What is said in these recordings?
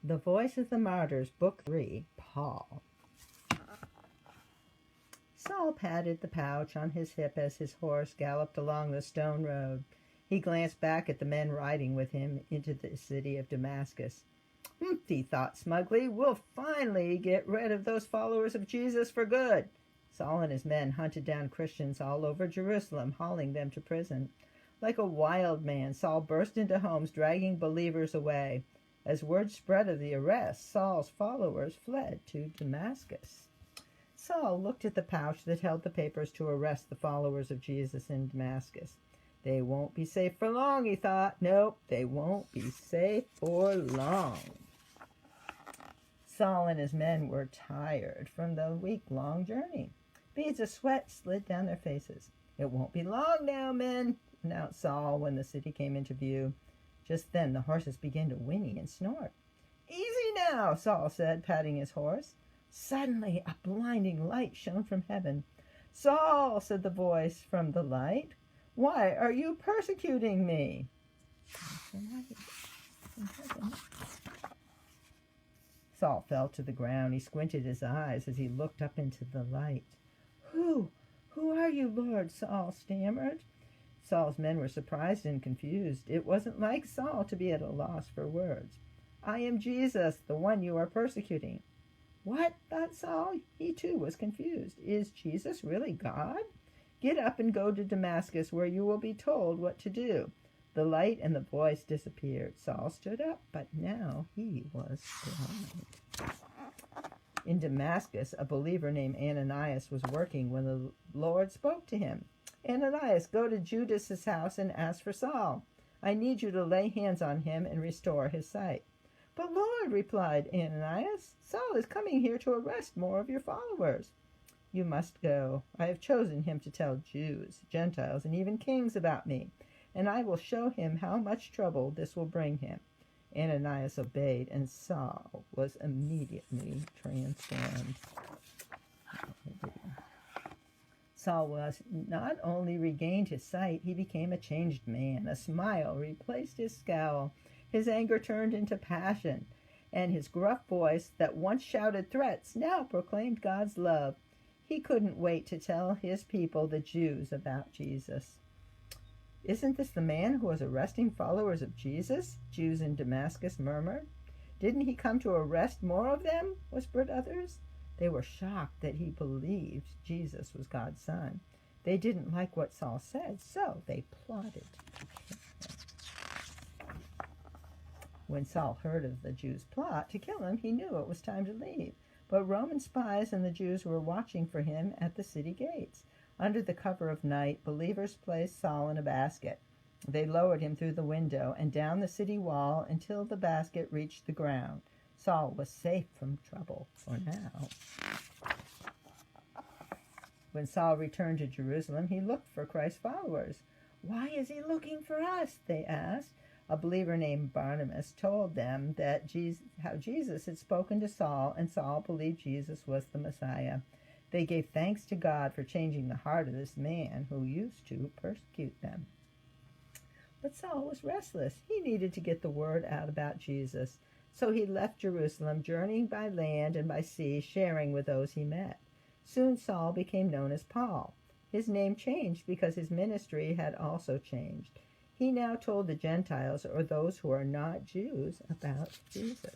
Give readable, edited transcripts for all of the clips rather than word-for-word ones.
The Voice of the Martyrs, Book 3, Paul. Saul patted the pouch on his hip as his horse galloped along the stone road. He glanced back at the men riding with him into the city of Damascus. He thought smugly, we'll finally get rid of those followers of Jesus for good. Saul and his men hunted down Christians all over Jerusalem, hauling them to prison. Like a wild man, Saul burst into homes, dragging believers away. As word spread of the arrest, Saul's followers fled to Damascus. Saul looked at the pouch that held the papers to arrest the followers of Jesus in Damascus. They won't be safe for long, he thought. Nope, they won't be safe for long. Saul and his men were tired from the week-long journey. Beads of sweat slid down their faces. It won't be long now, men, announced Saul when the city came into view. Just then the horses began to whinny and snort. Easy now, Saul said, patting his horse. Suddenly a blinding light shone from heaven. Saul, said the voice from the light, why are you persecuting me? Saul fell to the ground. He squinted his eyes as he looked up into the light. Who are you, Lord? Saul stammered. Saul's men were surprised and confused. It wasn't like Saul to be at a loss for words. I am Jesus, the one you are persecuting. What? Thought Saul. He too was confused. Is Jesus really God? Get up and go to Damascus, where you will be told what to do. The light and the voice disappeared. Saul stood up, but now he was blind. In Damascus, a believer named Ananias was working when the Lord spoke to him. Ananias, go to Judas's house and ask for Saul. I need you to lay hands on him and restore his sight. But Lord, replied Ananias, Saul is coming here to arrest more of your followers. You must go. I have chosen him to tell Jews, Gentiles, and even kings about me, and I will show him how much trouble this will bring him. Ananias obeyed, and Saul was immediately transformed. Saul was not only regained his sight, he became a changed man. A smile replaced his scowl. His anger turned into passion, and his gruff voice that once shouted threats now proclaimed God's love. He couldn't wait to tell his people, the Jews, about Jesus. Isn't this the man who was arresting followers of Jesus? Jews in Damascus murmured. Didn't he come to arrest more of them? Whispered others. They were shocked that he believed Jesus was God's son. They didn't like what Saul said, so they plotted to kill him. When Saul heard of the Jews' plot to kill him, he knew it was time to leave. But Roman spies and the Jews were watching for him at the city gates. Under the cover of night, believers placed Saul in a basket. They lowered him through the window and down the city wall until the basket reached the ground. Saul was safe from trouble for now. When Saul returned to Jerusalem, he looked for Christ's followers. Why is he looking for us? They asked. A believer named Barnabas told them that how Jesus had spoken to Saul, and Saul believed Jesus was the Messiah. They gave thanks to God for changing the heart of this man who used to persecute them. But Saul was restless. He needed to get the word out about Jesus. So he left Jerusalem, journeying by land and by sea, sharing with those he met. Soon Saul became known as Paul. His name changed because his ministry had also changed. He now told the Gentiles, or those who are not Jews, about Jesus.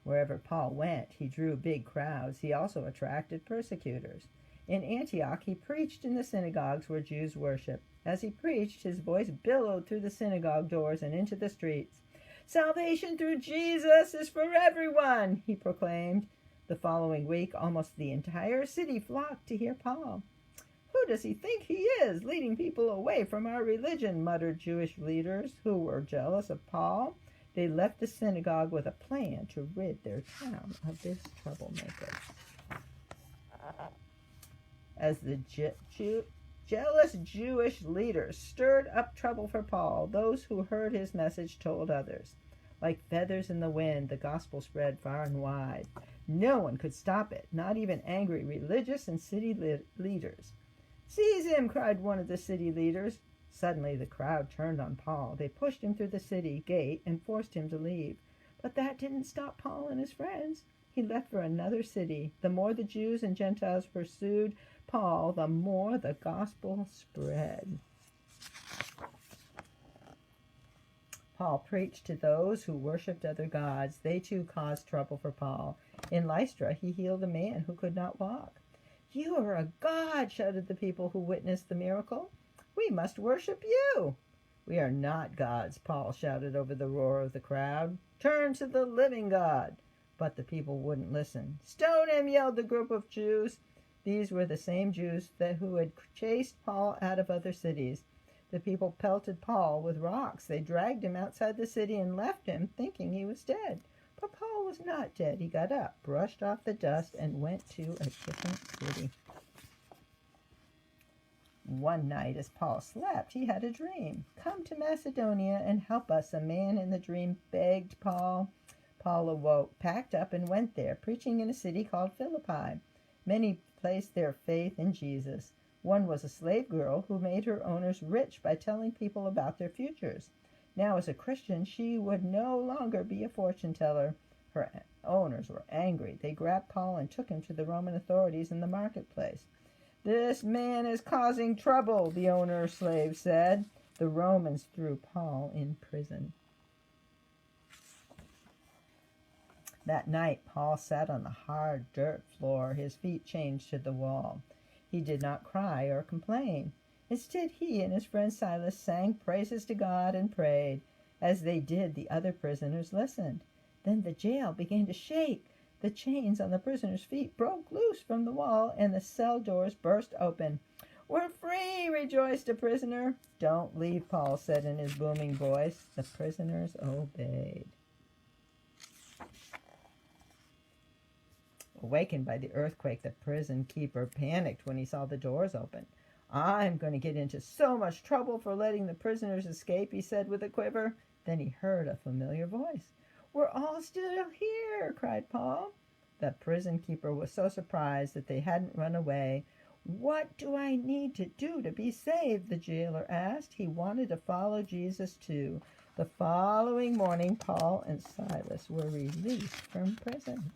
Wherever Paul went, he drew big crowds. He also attracted persecutors. In Antioch, he preached in the synagogues where Jews worshiped. As he preached, his voice billowed through the synagogue doors and into the streets. Salvation through Jesus is for everyone, he proclaimed. The following week, almost the entire city flocked to hear Paul. Who does he think he is, leading people away from our religion, muttered Jewish leaders who were jealous of Paul. They left the synagogue with a plan to rid their town of this troublemaker. As the jealous Jewish leaders stirred up trouble for Paul, those who heard his message told others. Like feathers in the wind, the gospel spread far and wide. No one could stop it, not even angry religious and city leaders. Seize him, cried one of the city leaders. Suddenly the crowd turned on Paul. They pushed him through the city gate and forced him to leave. But that didn't stop Paul and his friends. He left for another city. The more the Jews and Gentiles pursued Paul, the more the gospel spread. Paul preached to those who worshipped other gods. They too caused trouble for Paul. In Lystra, he healed a man who could not walk. "You are a god," shouted the people who witnessed the miracle. "We must worship you." "We are not gods," Paul shouted over the roar of the crowd. "Turn to the living God." But the people wouldn't listen. "Stone him," yelled the group of Jews. These were the same Jews who had chased Paul out of other cities. The people pelted Paul with rocks. They dragged him outside the city and left him, thinking he was dead. But Paul was not dead. He got up, brushed off the dust, and went to a different city. One night, as Paul slept, he had a dream. "Come to Macedonia and help us," a man in the dream begged Paul. Paul awoke, packed up, and went there, preaching in a city called Philippi. Many placed their faith in Jesus. One was a slave girl who made her owners rich by telling people about their futures. Now, as a Christian, she would no longer be a fortune teller. Her owners were angry. They grabbed Paul and took him to the Roman authorities in the marketplace. "This man is causing trouble," the owner slave said. The Romans threw Paul in prison. That night, Paul sat on the hard dirt floor, his feet chained to the wall. He did not cry or complain. Instead, he and his friend Silas sang praises to God and prayed. As they did, the other prisoners listened. Then the jail began to shake. The chains on the prisoners' feet broke loose from the wall, and the cell doors burst open. "We're free!" rejoiced a prisoner. "Don't leave," Paul said in his booming voice. The prisoners obeyed. Awakened by the earthquake, the prison keeper panicked when he saw the doors open. "I'm going to get into so much trouble for letting the prisoners escape," he said with a quiver. Then he heard a familiar voice. "We're all still here," cried Paul. The prison keeper was so surprised that they hadn't run away. "What do I need to do to be saved?" the jailer asked. He wanted to follow Jesus too. The following morning, Paul and Silas were released from prison.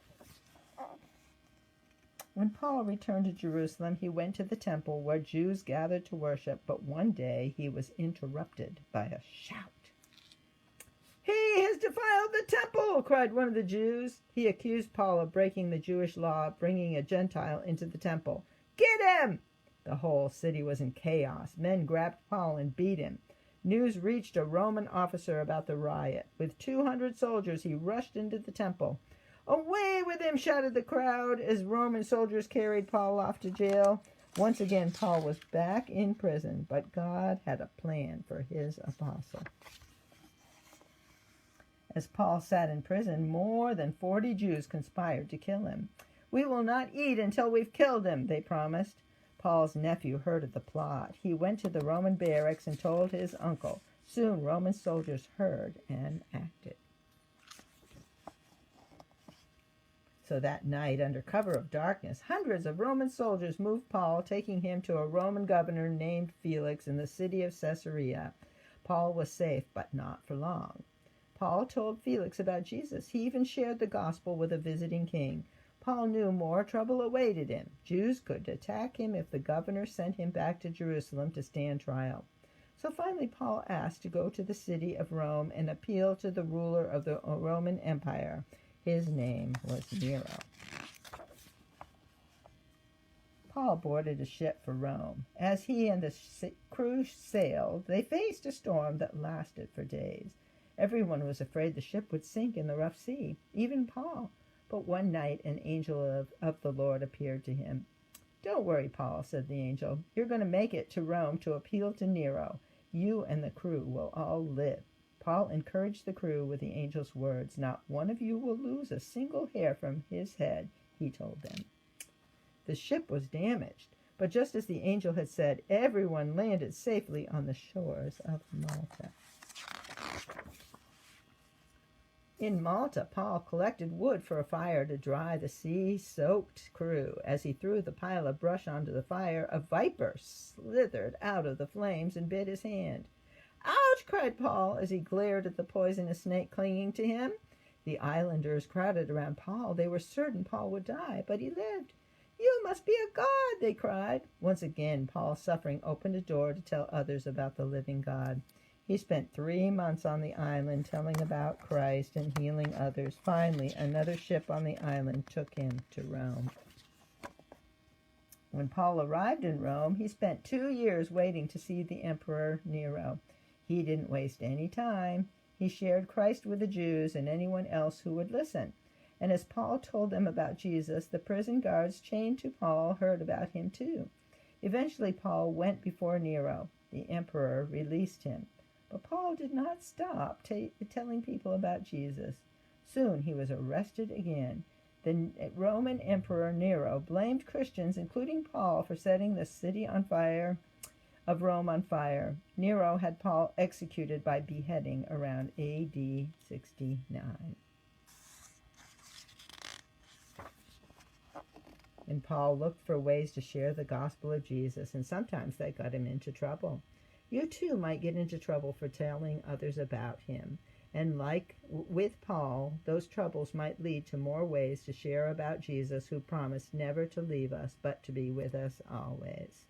When Paul returned to Jerusalem, he went to the temple where Jews gathered to worship, but one day he was interrupted by a shout. "He has defiled the temple!" cried one of the Jews. He accused Paul of breaking the Jewish law, bringing a Gentile into the temple. "Get him!" The whole city was in chaos. Men grabbed Paul and beat him. News reached a Roman officer about the riot. With 200 soldiers, he rushed into the temple. "Away with him!" shouted the crowd as Roman soldiers carried Paul off to jail. Once again, Paul was back in prison, but God had a plan for his apostle. As Paul sat in prison, more than 40 Jews conspired to kill him. "We will not eat until we've killed him," they promised. Paul's nephew heard of the plot. He went to the Roman barracks and told his uncle. Soon Roman soldiers heard and acted. So that night, under cover of darkness, hundreds of Roman soldiers moved Paul, taking him to a Roman governor named Felix in the city of Caesarea. Paul was safe, but not for long. Paul told Felix about Jesus. He even shared the gospel with a visiting king. Paul knew more trouble awaited him. Jews could attack him if the governor sent him back to Jerusalem to stand trial. So finally Paul asked to go to the city of Rome and appeal to the ruler of the Roman Empire. His name was Nero. Paul boarded a ship for Rome. As he and the crew sailed, they faced a storm that lasted for days. Everyone was afraid the ship would sink in the rough sea, even Paul. But one night an angel of the Lord appeared to him. "Don't worry, Paul," said the angel. "You're going to make it to Rome to appeal to Nero. You and the crew will all live." Paul encouraged the crew with the angel's words. "Not one of you will lose a single hair from his head," he told them. The ship was damaged, but just as the angel had said, everyone landed safely on the shores of Malta. In Malta, Paul collected wood for a fire to dry the sea-soaked crew. As he threw the pile of brush onto the fire, a viper slithered out of the flames and bit his hand. "Ouch!" cried Paul as he glared at the poisonous snake clinging to him. The islanders crowded around Paul. They were certain Paul would die, but he lived. "You must be a god!" they cried. Once again, Paul's suffering opened a door to tell others about the living God. He spent 3 months on the island telling about Christ and healing others. Finally, another ship on the island took him to Rome. When Paul arrived in Rome, he spent 2 years waiting to see the Emperor Nero. He didn't waste any time. He shared Christ with the Jews and anyone else who would listen. And as Paul told them about Jesus, the prison guards chained to Paul heard about him too. Eventually, Paul went before Nero. The emperor released him. But Paul did not stop telling people about Jesus. Soon he was arrested again. The Roman Emperor Nero blamed Christians, including Paul, for setting the city of Rome on fire. Nero had Paul executed by beheading around AD 69. And Paul looked for ways to share the gospel of Jesus, and sometimes that got him into trouble. You too might get into trouble for telling others about him. And like with Paul, those troubles might lead to more ways to share about Jesus, who promised never to leave us, but to be with us always.